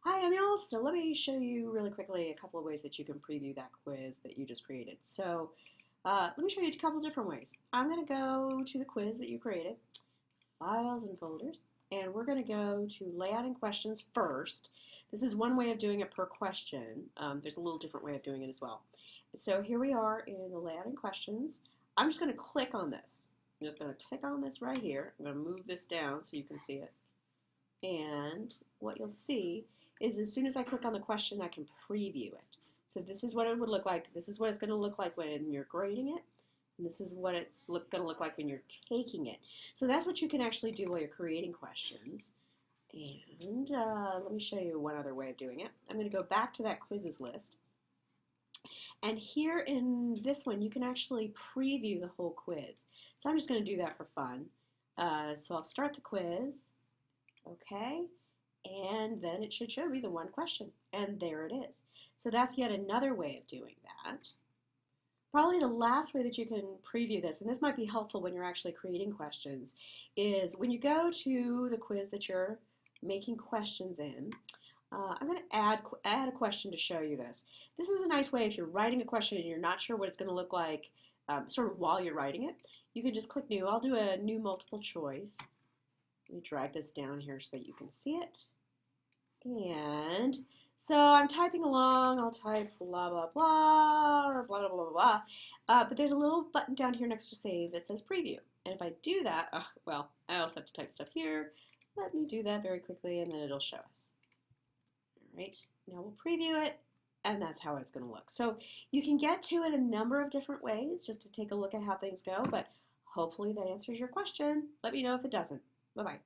Hi, Emil. So let me show you really quickly a couple of ways that you can preview that quiz that you just created. Let me show you a couple of different ways. I'm going to go to the quiz that you created, Files and Folders, and we're going to go to Layout and Questions first. This is one way of doing it per question. There's a little different way of doing it as well. So here we are in the Layout and Questions. I'm just going to click on this. I'm just going to click on this right here. I'm going to move this down so you can see it. And what you'll see is as soon as I click on the question, I can preview it. So this is what it would look like. This is what it's going to look like when you're grading it. And this is what it's going to look like when you're taking it. So that's what you can actually do while you're creating questions. And let me show you one other way of doing it. I'm going to go back to that quizzes list. And here in this one, you can actually preview the whole quiz. So I'm just going to do that for fun. So I'll start the quiz. Okay, and then it should show me the one question, and there it is. So that's yet another way of doing that. Probably the last way that you can preview this, and this might be helpful when you're actually creating questions, is when you go to the quiz that you're making questions in, I'm going to add a question to show you this. This is a nice way if you're writing a question and you're not sure what it's going to look like sort of while you're writing it. You can just click New. I'll do a new multiple choice. Let me drag this down here so that you can see it. And so I'm typing along. I'll type blah, blah, blah, or blah, blah, blah, blah. But there's a little button down here next to save that says preview. And if I do that, well, I also have to type stuff here. Let me do that very quickly, and then it'll show us. All right, now we'll preview it, and that's how it's going to look. So you can get to it a number of different ways just to take a look at how things go, but hopefully that answers your question. Let me know if it doesn't. Bye-bye.